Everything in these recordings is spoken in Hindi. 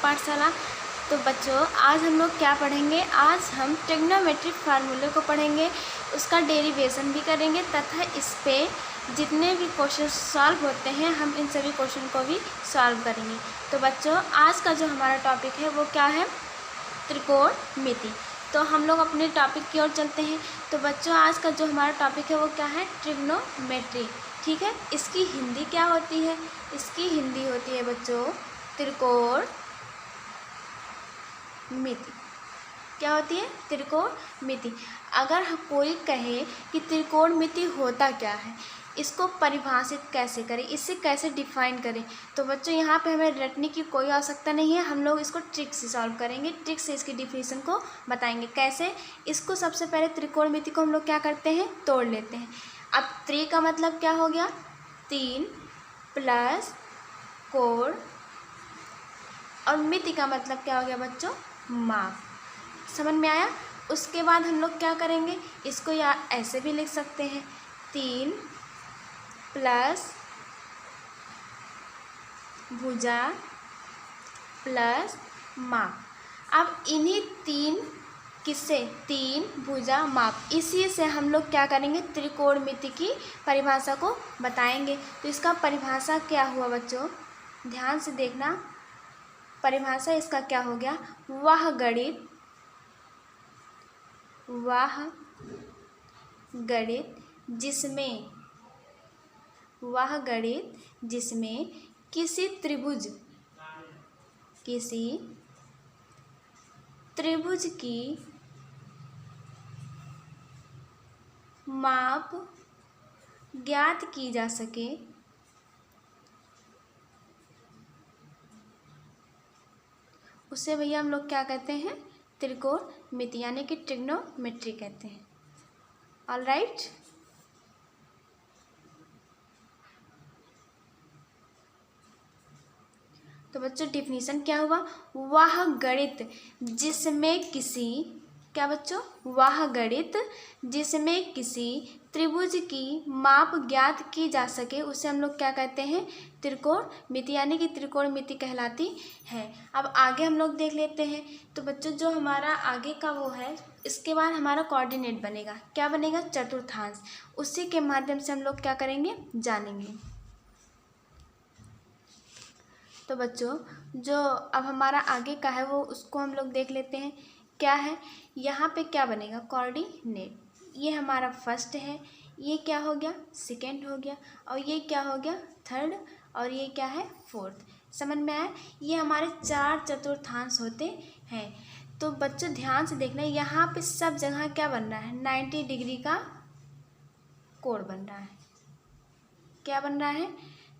पाठशाला। तो बच्चों आज हम लोग क्या पढ़ेंगे, आज हम ट्रिग्नोमेट्रिक फार्मूले को पढ़ेंगे, उसका डेरिवेशन भी करेंगे तथा इस पे जितने भी क्वेश्चन सॉल्व होते हैं हम इन सभी क्वेश्चन को भी सॉल्व करेंगे। तो बच्चों आज का जो हमारा टॉपिक है वो क्या है, त्रिकोणमिति। तो हम लोग अपने टॉपिक की ओर चलते हैं। तो बच्चों आज का जो हमारा टॉपिक है वो क्या है, ट्रिग्नोमेट्री। ठीक है, इसकी हिंदी क्या होती है, इसकी हिंदी होती है बच्चों त्रिकोणमिति। क्या होती है, त्रिकोणमिति। अगर कोई कहे कि त्रिकोणमिति होता क्या है, इसको परिभाषित कैसे करें, इसे कैसे डिफाइन करें, तो बच्चों यहाँ पे हमें रटने की कोई आवश्यकता नहीं है, हम लोग इसको ट्रिक से सॉल्व करेंगे, ट्रिक से इसकी डिफिनीशन को बताएंगे कैसे। इसको सबसे पहले त्रिकोणमिति को हम लोग क्या करते हैं, तोड़ लेते हैं। अब त्रि का मतलब क्या हो गया, 3 प्लस कोण, और मिति का मतलब क्या हो गया बच्चों, माप। समझ में आया। उसके बाद हम लोग क्या करेंगे, इसको या ऐसे भी लिख सकते हैं, 3 प्लस भुजा प्लस माप। अब इन्हीं 3 किससे, 3 भुजा माप, इसी से हम लोग क्या करेंगे, त्रिकोणमिति की परिभाषा को बताएंगे। तो इसका परिभाषा क्या हुआ बच्चों, ध्यान से देखना। परिभाषा इसका क्या हो गया, वह गणित जिसमें किसी त्रिभुज की माप ज्ञात की जा सके, उसे भैया हम लोग क्या कहते हैं, त्रिकोणमिति यानी कि ट्रिग्नोमेट्री कहते हैं। All right. तो बच्चों डिफिनीशन क्या हुआ, वह गणित जिसमें किसी, क्या बच्चों, वह गणित जिसमें किसी त्रिभुज की माप ज्ञात की जा सके, उसे हम लोग क्या कहते हैं, त्रिकोणमिति यानी कि त्रिकोणमिति कहलाती है। अब आगे हम लोग देख लेते हैं। तो बच्चों जो हमारा आगे का वो है, इसके बाद हमारा कोऑर्डिनेट बनेगा, क्या बनेगा, चतुर्थांश। उसी के माध्यम से हम लोग क्या करेंगे, जानेंगे। तो बच्चों जो अब हमारा आगे का है वो उसको हम लोग देख लेते हैं। क्या है, यहाँ पे क्या बनेगा, कोऑर्डिनेट। ये हमारा फर्स्ट है, ये क्या हो गया, सेकंड हो गया, और ये क्या हो गया, थर्ड, और ये क्या है, फोर्थ। समझ में आया। ये हमारे 4 चतुर्थांश होते हैं। तो बच्चों ध्यान से देखना, यहाँ पे सब जगह क्या बन रहा है, 90 डिग्री का कोण बन रहा है। क्या बन रहा है,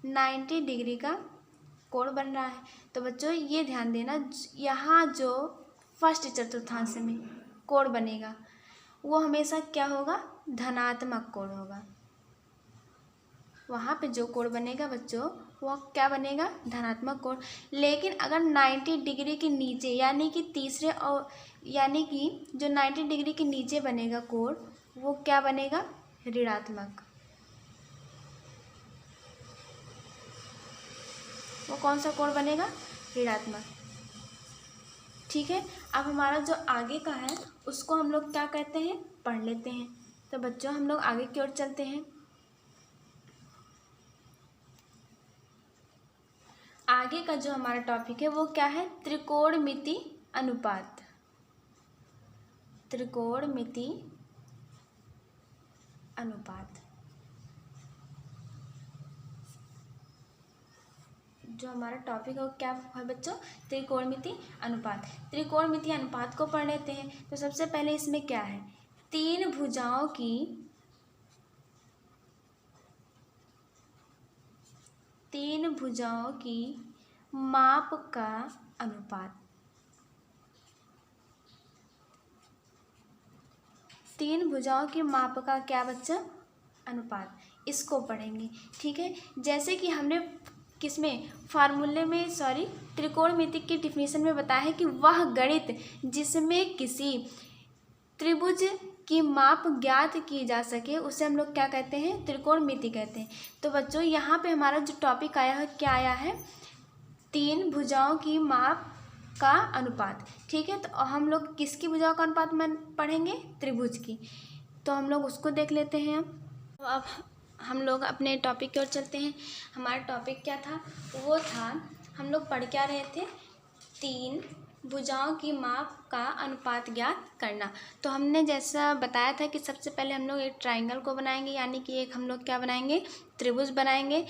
90 डिग्री का कोण बन रहा है। तो बच्चों ये ध्यान देना, यहाँ जो फर्स्ट चतुर्थांश में कोण बनेगा वो हमेशा क्या होगा, धनात्मक कोण होगा। वहाँ पे जो कोण बनेगा बच्चों वो क्या बनेगा, धनात्मक कोण। लेकिन अगर 90 डिग्री के नीचे यानी कि तीसरे, और यानी कि जो 90 डिग्री के नीचे बनेगा कोण वो क्या बनेगा, ऋणात्मक। वो कौन सा कोण बनेगा, ऋणात्मक। ठीक है। अब हमारा जो आगे का है उसको हम लोग क्या कहते हैं, पढ़ लेते हैं। तो बच्चों हम लोग आगे की ओर चलते हैं। आगे का जो हमारा टॉपिक है वो क्या है, त्रिकोणमिति अनुपात। त्रिकोणमिति अनुपात जो हमारा टॉपिक है वो क्या है बच्चों, त्रिकोणमिति अनुपात। त्रिकोणमिति अनुपात को पढ़ लेते हैं। तो सबसे पहले इसमें क्या है, 3 भुजाओं की माप का अनुपात। 3 भुजाओं की माप का क्या बच्चा, अनुपात, इसको पढ़ेंगे। ठीक है। जैसे कि हमने किसमें, फार्मूले में, सॉरी, त्रिकोणमिति की डिफिनीशन में बताया है कि वह गणित जिसमें किसी त्रिभुज की माप ज्ञात की जा सके उसे हम लोग क्या कहते हैं, त्रिकोणमिति कहते हैं। तो बच्चों यहाँ पे हमारा जो टॉपिक आया है क्या आया है, 3 भुजाओं की माप का अनुपात। ठीक है, तो हम लोग किसकी भुजाओं का अनुपात में पढ़ेंगे? त्रिभुज की। तो हम लोग उसको देख लेते हैं। अब हम लोग अपने टॉपिक की ओर चलते हैं। हमारा टॉपिक क्या था? वो था, हम लोग पढ़ क्या रहे थे? 3 भुजाओं की माप का अनुपात ज्ञात करना। तो हमने जैसा बताया था कि सबसे पहले हम लोग एक ट्राइंगल को बनाएंगे, यानी कि एक हम लोग क्या बनाएंगे? त्रिभुज बनाएंगे।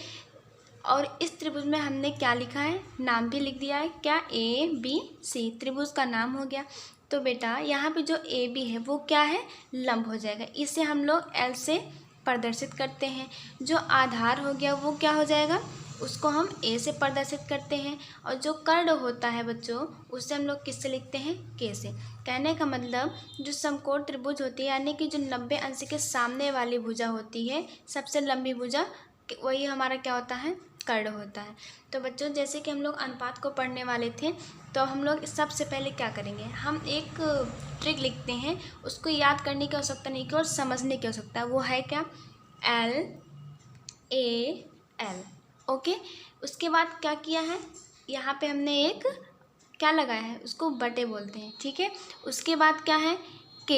और इस त्रिभुज में हमने क्या लिखा है? नाम भी लिख दिया है। क्या? ABC। त्रिभुज का नाम हो गया। तो बेटा यहाँ पे जो AB है वो क्या है? लंब हो जाएगा। इसे हम लोग L से प्रदर्शित करते हैं। जो आधार हो गया वो क्या हो जाएगा? उसको हम A से प्रदर्शित करते हैं। और जो कर्ण होता है बच्चों, उसे हम लोग किससे लिखते हैं? K से। कहने का मतलब जो समकोण त्रिभुज होती है, यानी कि जो 90 अंश के सामने वाली भुजा होती है, सबसे लंबी भुजा, वही हमारा क्या होता है? कर्ण होता है। तो बच्चों जैसे कि हम लोग अनुपात को पढ़ने वाले थे, तो हम लोग सबसे पहले क्या करेंगे? हम एक ट्रिक लिखते हैं, उसको याद करने की आवश्यकता नहीं और समझने की आवश्यकता है। वो है क्या? LAL। ओके। उसके बाद क्या किया है? यहाँ पे हमने एक क्या लगाया है? उसको बटे बोलते हैं। ठीक है। उसके बाद क्या है? K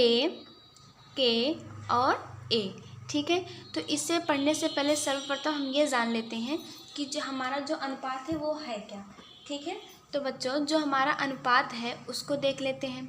और A। ठीक है। तो इससे पढ़ने से पहले सर्वप्रथम हम ये जान लेते हैं कि जो हमारा जो अनुपात है वो है क्या। ठीक है। तो बच्चों जो हमारा अनुपात है उसको देख लेते हैं।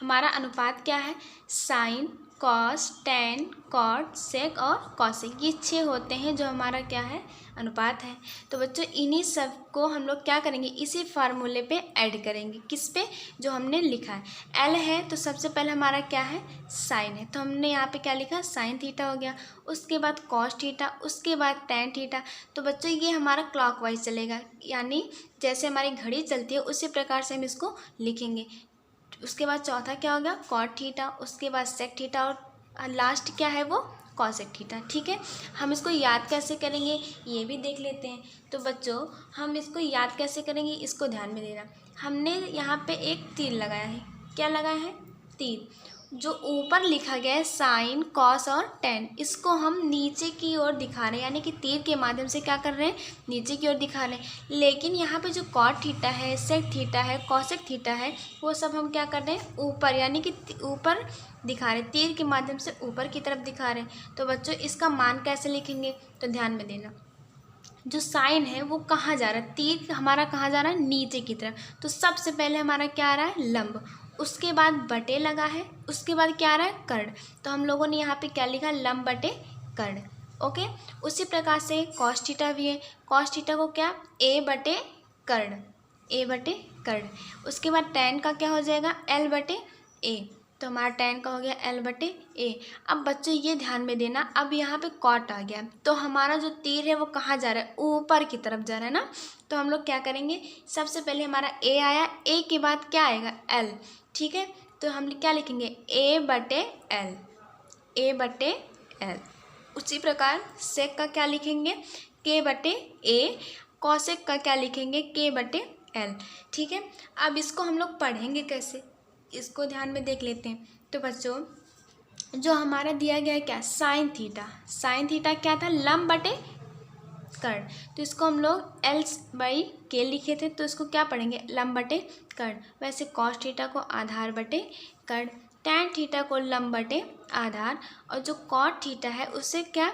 हमारा अनुपात क्या है? साइन, कॉस, टेन, कॉट, सेक और कॉसेक, ये 6 होते हैं जो हमारा क्या है? अनुपात है। तो बच्चों इन्हीं सब को हम लोग क्या करेंगे? इसी फार्मूले पे ऐड करेंगे। किस पे? जो हमने लिखा है। एल है तो सबसे पहले हमारा क्या है? साइन है। तो हमने यहाँ पे क्या लिखा? साइन थीटा हो गया। उसके बाद कॉस थीटा, उसके बाद टेन थीटा। तो बच्चों ये हमारा क्लॉकवाइज चलेगा, यानी जैसे हमारी घड़ी चलती है उसी प्रकार से हम इसको लिखेंगे। उसके बाद चौथा क्या होगा? कॉट थीटा, उसके बाद सेक थीटा और लास्ट क्या है? वो कॉसेक थीटा। ठीक है। हम इसको याद कैसे करेंगे ये भी देख लेते हैं। तो बच्चों हम इसको याद कैसे करेंगे, इसको ध्यान में देना। हमने यहाँ पे एक तीर लगाया है। क्या लगाया है? तीर। जो ऊपर लिखा गया है साइन, कॉस और टेन, इसको हम नीचे की ओर दिखा रहे हैं, यानी कि तीर के माध्यम से क्या कर रहे हैं? नीचे की ओर दिखा रहे हैं। लेकिन यहाँ पे जो कॉट थीटा है, सेक थीटा है, कॉसेक थीटा है, वो सब हम क्या कर रहे हैं? ऊपर, यानी कि ऊपर दिखा रहे हैं, तीर के माध्यम से ऊपर की तरफ दिखा रहे हैं। तो बच्चों इसका मान कैसे लिखेंगे? तो ध्यान में देना। जो साइन है वो कहाँ जा रहा है? तीर हमारा कहाँ जा रहा है? नीचे की तरफ। तो सबसे पहले हमारा क्या आ रहा है? लंब। उसके बाद बटे लगा है। उसके बाद क्या आ रहा है? कर्ण। तो हम लोगों ने यहाँ पे क्या लिखा? लंब बटे कर्ण। ओके। उसी प्रकार से कॉस थीटा भी है। कॉस थीटा को क्या? ए बटे कर्ण। ए बटे कर्ण। उसके बाद टेन का क्या हो जाएगा? एल बटे ए। तो हमारा टेन का हो गया एल बटे ए। अब बच्चों ये ध्यान में देना, अब यहाँ पे कॉट आ गया, तो हमारा जो तीर है वो कहाँ जा रहा है? ऊपर की तरफ जा रहा है ना। तो हम लोग क्या करेंगे? सबसे पहले हमारा ए आया, ए के बाद क्या आएगा? एल। ठीक है। तो हम क्या लिखेंगे? ए बटे एल। ए बटे एल। उसी प्रकार सेक का क्या लिखेंगे? के बटे ए। कॉसेक का क्या लिखेंगे? के बटे एल। ठीक है। अब इसको हम लोग पढ़ेंगे कैसे, इसको ध्यान में देख लेते हैं। तो बच्चों जो हमारा दिया गया है क्या? Sine theta. साइन थीटा क्या था? लंब बटे कर्ण। तो इसको हम लोग एल बाई के लिखे थे, तो इसको क्या पढ़ेंगे? लंब बटे कर्ण। वैसे कॉस थीटा को आधार बटे कर्ण, टैन थीटा को लंब बटे आधार, और जो कॉट थीटा है उसे क्या?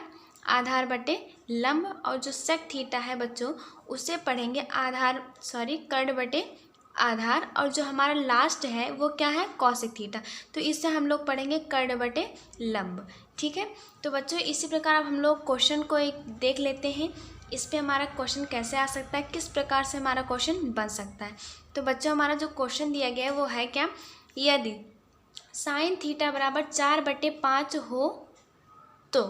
आधार बटे लंब, और जो सेक थीटा है बच्चों उसे पढ़ेंगे कर्ण बटे आधार, और जो हमारा लास्ट है वो क्या है? Cosec theta. तो इससे हम लोग पढ़ेंगे कर्ण बटे लंब। ठीक है। तो बच्चों इसी प्रकार अब हम लोग क्वेश्चन को एक देख लेते हैं, इस पे हमारा क्वेश्चन कैसे आ सकता है, किस प्रकार से हमारा क्वेश्चन बन सकता है। तो बच्चों हमारा जो क्वेश्चन दिया गया है वो है क्या? यदि साइन थीटा बराबर 4/5 हो तो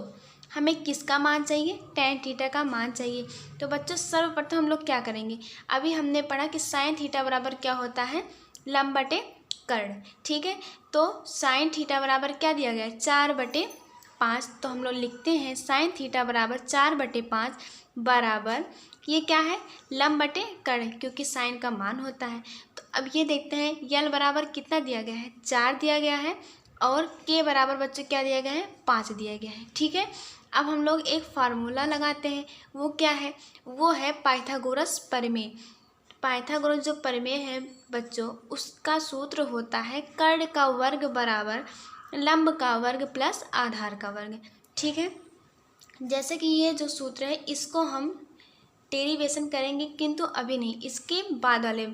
हमें किसका मान चाहिए? टेन थीटा का मान चाहिए। तो बच्चों सर्वप्रथम हम लोग क्या करेंगे? अभी हमने पढ़ा कि साइन थीटा बराबर क्या होता है? लंब बटे कर्ण। ठीक है। तो साइन थीटा बराबर क्या दिया गया है? 4/5। तो हम लोग लिखते हैं साइन थीटा बराबर 4/5 बराबर, ये क्या है? लंब बटे कर्ण, क्योंकि साइन का मान होता है। तो अब ये देखते हैं यल बराबर कितना दिया गया है? 4 दिया गया है, और के बराबर बच्चों क्या दिया गया है? 5 दिया गया है। ठीक है। अब हम लोग एक फार्मूला लगाते हैं, वो क्या है? वो है पाइथागोरस प्रमेय। पाइथागोरस जो प्रमेय है बच्चों, उसका सूत्र होता है कर्ण का वर्ग बराबर लंब का वर्ग प्लस आधार का वर्ग। ठीक है, जैसे कि ये जो सूत्र है इसको हम डेरिवेशन करेंगे, किंतु अभी नहीं, इसके बाद वाले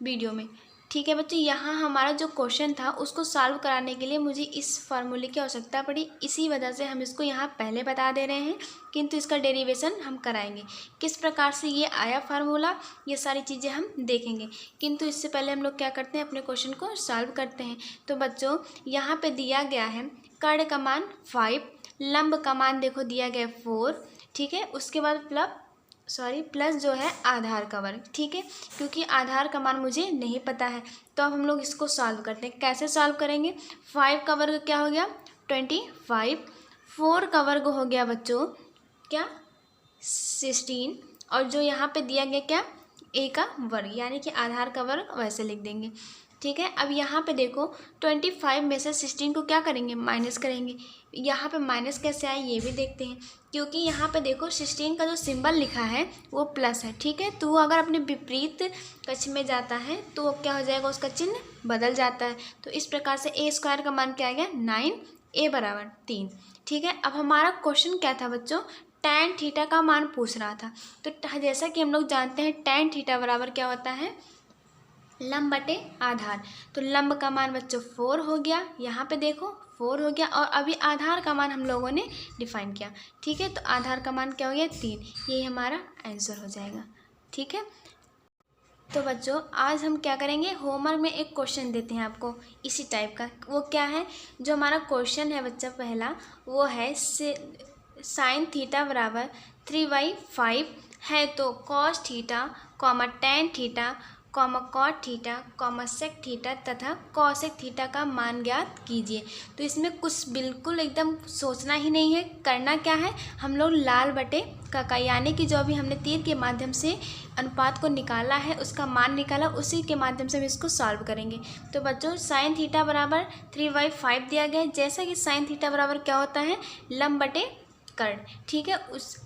वीडियो में। ठीक है बच्चों, यहाँ हमारा जो क्वेश्चन था उसको सॉल्व कराने के लिए मुझे इस फार्मूले की आवश्यकता पड़ी, इसी वजह से हम इसको यहाँ पहले बता दे रहे हैं, किंतु इसका डेरिवेशन हम कराएंगे। किस प्रकार से ये आया फार्मूला, ये सारी चीज़ें हम देखेंगे, किंतु इससे पहले हम लोग क्या करते हैं, अपने क्वेश्चन को सॉल्व करते हैं। तो बच्चों यहाँ पर दिया गया है कर्ण का मान 5, लंब का मान देखो दिया गया 4। ठीक है, उसके बाद प्लस जो है आधार का वर्ग। ठीक है, क्योंकि आधार का मान मुझे नहीं पता है, तो अब हम लोग इसको सॉल्व करते हैं। कैसे सॉल्व करेंगे, 5 का वर्ग क्या हो गया 25, 4 का वर्ग हो गया बच्चों क्या 16, और जो यहाँ पे दिया गया क्या a का वर्ग, यानी कि आधार का वर्ग वैसे लिख देंगे। ठीक है, अब यहाँ पे देखो 25 में से 16 को क्या करेंगे, माइनस करेंगे। यहाँ पे माइनस कैसे आए ये भी देखते हैं, क्योंकि यहाँ पे देखो 16 का जो सिंबल लिखा है वो प्लस है। ठीक है, तो वो अगर अपने विपरीत कक्ष में जाता है तो वो क्या हो जाएगा, उसका चिन्ह बदल जाता है। तो इस प्रकार से a स्क्वायर का मान क्या आ गया 9, a बराबर 3। ठीक है, अब हमारा क्वेश्चन क्या था बच्चों, tan थीटा का मान पूछ रहा था। तो जैसा कि हम लोग जानते हैं tan थीटा बराबर क्या होता है, लंब बटे आधार। तो लंब का मान बच्चों 4 हो गया, यहाँ पे देखो 4 हो गया, और अभी आधार का मान हम लोगों ने डिफाइन किया। ठीक है, तो आधार का मान क्या हो गया 3, यही हमारा आंसर हो जाएगा। ठीक है, तो बच्चों आज हम क्या करेंगे, होमवर्क में एक क्वेश्चन देते हैं आपको इसी टाइप का। वो क्या है, जो हमारा क्वेश्चन है बच्चा पहला, वो है साइन थीटा बराबर 3/5 है तो cos theta comma tan theta comma cot theta comma sec theta तथा कॉसेक थीटा का मान ज्ञात कीजिए। तो इसमें कुछ बिल्कुल एकदम सोचना ही नहीं है, करना क्या है, हम लोग लाल बटे का यानी कि जो भी हमने तीर के माध्यम से अनुपात को निकाला है उसका मान निकाला, उसी के माध्यम से हम इसको सॉल्व करेंगे। तो बच्चों साइन थीटा बराबर 3/5 दिया गया है, जैसा कि साइन थीटा बराबर क्या होता है, लंब बटे कर्ण। ठीक है, उस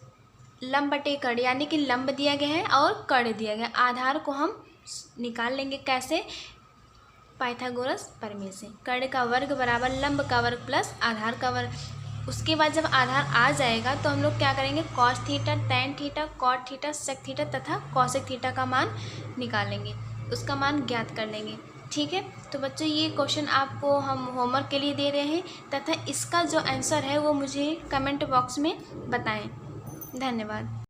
लंब बटे कर्ण यानी कि लंब दिया गया है और कर्ण दिया गया, आधार को हम निकाल लेंगे कैसे, पाइथागोरस प्रमेय से। कर्ण का वर्ग बराबर लंब का वर्ग प्लस आधार का वर्ग। उसके बाद जब आधार आ जाएगा तो हम लोग क्या करेंगे, cos theta tan theta cot theta sec theta तथा कॉसेक थीटा का मान निकालेंगे, उसका मान ज्ञात कर लेंगे। ठीक है, तो बच्चों ये क्वेश्चन आपको हम होमवर्क के लिए दे रहे हैं, तथा इसका जो आंसर है वो मुझे कमेंट बॉक्स में बताएं। धन्यवाद।